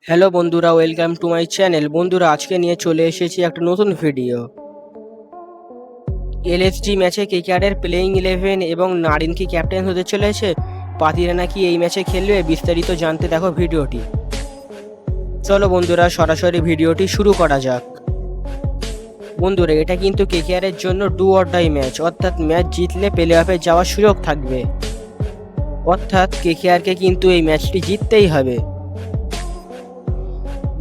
Hello বন্ধুরা, welcome to my channel. বন্ধুরা, আজকে নিয়ে চলে এসেছি একটা নতুন ভিডিও। এলএসজি ম্যাচে কেকেআরের প্লেইং 11 এবং নারিন কি ক্যাপ্টেন হতে চলেছে? পাতিরা নাকি এই ম্যাচে খেলবে? বিস্তারিত জানতে দেখো ভিডিওটি। চলো বন্ধুরা, সরাসরি ভিডিওটি শুরু করা যাক। বন্ধুরা, এটা কিন্তু কেকেআরের জন্য ডু অর ডাই ম্যাচ, অর্থাৎ ম্যাচ জিতলে প্লে অফে যাওয়ার সুযোগ থাকবে। অর্থাৎ কেকেআরকে কিন্তু এই ম্যাচটি জিততেই হবে।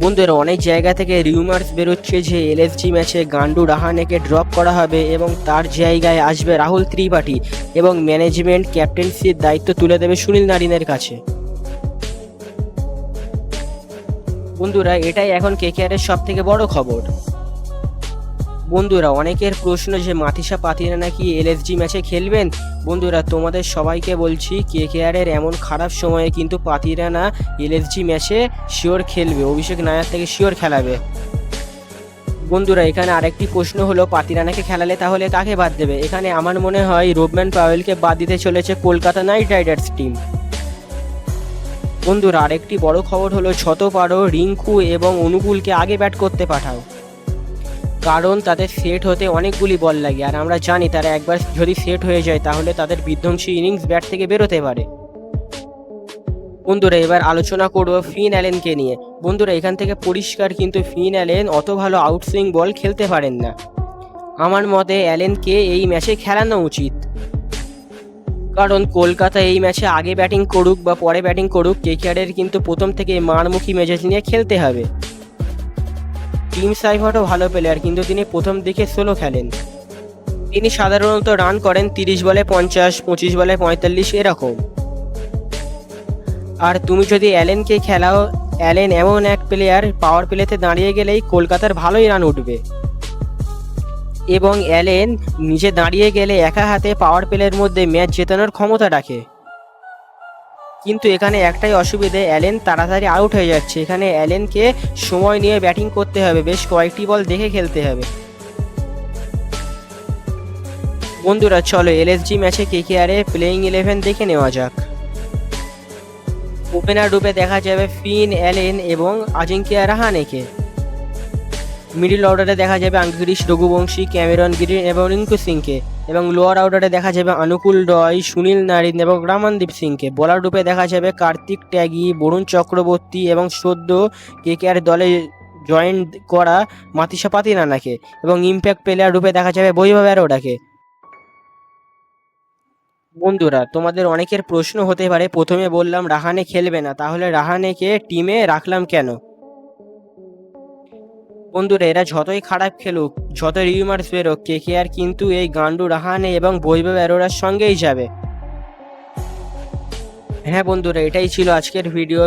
বন্ধুরা, অনেক জায়গা থেকে রিউমার্স বেরোচ্ছে যে এলএসজি ম্যাচে গান্ডু রাহানেকে ড্রপ করা হবে এবং তার জায়গায় আসবে রাহুল ত্রিপাঠী এবং ম্যানেজমেন্ট ক্যাপ্টেন্সির দায়িত্ব তুলে দেবে সুনীল নারিনের কাছে। বন্ধুরা, এটাই এখন কেকেআরের সব থেকে বড় খবর। বন্ধুরা, অনেকের প্রশ্ন যে মাথিসা পাতিরা নাকি এলএসজি ম্যাচে খেলবেন। বন্ধুরা, তোমাদের সবাইকে বলছি, কেকেআরের এমন খারাপ সময়ে কিন্তু পাতিরানা এলএসজি ম্যাচে শিওর খেলবে, অভিষেক নায়ার থেকে শিওর খেলাবে। বন্ধুরা, এখানে আরেকটি প্রশ্ন হলো, পাতিরানাকে খেলালে তাহলে কাকে বাদ দেবে? এখানে আমার মনে হয় রোবম্যান পাওয়েলকে বাদ দিতে চলেছে কলকাতা নাইট রাইডার্স টিম। বন্ধুরা, আরেকটি বড় খবর হলো, যত পারো রিঙ্কু এবং অনুকূলকে আগে ব্যাট করতে পাঠাও, কারণ তাদের সেট হতে অনেকগুলি বল লাগে, আর আমরা জানি তারা একবার যদি সেট হয়ে যায় তাহলে তাদের বিধ্বংসী ইনিংস ব্যাট থেকে বেরোতে পারে। বন্ধুরা, এবার আলোচনা করব ফিন অ্যালেনকে নিয়ে। বন্ধুরা, এখান থেকে পরিষ্কার কিন্তু ফিন অ্যালেন অত ভালো আউটসুইং বল খেলতে পারেন না। আমার মতে অ্যালেনকে এই ম্যাচে খেলানো উচিত, কারণ কলকাতা এই ম্যাচে আগে ব্যাটিং করুক বা পরে ব্যাটিং করুক, কেকেআরের কিন্তু প্রথম থেকে মারমুখী মেজাজ নিয়ে খেলতে হবে। টিম সাইফারও ভালো প্লেয়ার, কিন্তু তিনি প্রথম দিকে স্লো খেলেন। তিনি সাধারণত রান করেন 30 বলে 50, 25 বলে 45 এরকম। আর তুমি যদি অ্যালেনকে খেলাও, অ্যালেন এমন এক প্লেয়ার, পাওয়ার প্লেতে দাঁড়িয়ে গেলেই কলকাতার ভালোই রান উঠবে, এবং অ্যালেন নিজে দাঁড়িয়ে গেলে একা হাতে পাওয়ার প্লের মধ্যে ম্যাচ জেতানোর ক্ষমতা রাখে। কিন্তু এখানে একটাই অসুবিধে, অ্যালেন তাড়াতাড়ি আউট হয়ে যাচ্ছে। এখানে অ্যালেনকে সময় নিয়ে ব্যাটিং করতে হবে, বেশ কয়েকটি বল দেখে খেলতে হবে। বন্ধুরা, চলো এলএসজি ম্যাচে কেকেআরে প্লেইং 11 দেখে নেওয়া যাক। ওপেনার রূপে দেখা যাবে ফিন অ্যালেন এবং আজিঙ্কিয়া রাহানেকে। মিডল অর্ডারে দেখা যাবে আঙ্কিরিশ রঘুবংশী, ক্যামেরন গ্রিন এবং রিঙ্কু সিংকে, এবং লোয়ার অর্ডারে দেখা যাবে অনুকূল রয়, সুনীল নারিন এবং রামনদীপ সিংকে। বোলার রূপে দেখা যাবে কার্তিক ত্যাগী, বরুণ চক্রবর্তী এবং সদ্য কেকেআর দলে জয়েন করা মাথিসা পাতিরানাকে, এবং ইম্প্যাক্ট প্লেয়ার রূপে দেখা যাবে বৈভব অরোরাকে। বন্ধুরা, তোমাদের অনেকের প্রশ্ন হতে পারে, প্রথমে বললাম রাহানে খেলবে না, তাহলে রাহানেকে টিমে রাখলাম কেন? বন্ধুরা, এরা যতই খারাপ খেলুক, যত রিউমার্স বেরোক, কেকেআর কিন্তু এই গান্ডু রাহানে এবং বৈভব অরোরার সঙ্গেই যাবে। হ্যাঁ বন্ধুরা, এটাই ছিল আজকের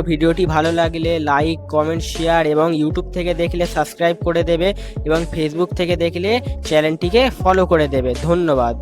ভিডিওটি ভালো লাগলে লাইক, কমেন্ট, শেয়ার, এবং ইউটিউব থেকে দেখলে সাবস্ক্রাইব করে দেবে, এবং ফেসবুক থেকে দেখলে চ্যানেলটিকে ফলো করে দেবে। ধন্যবাদ।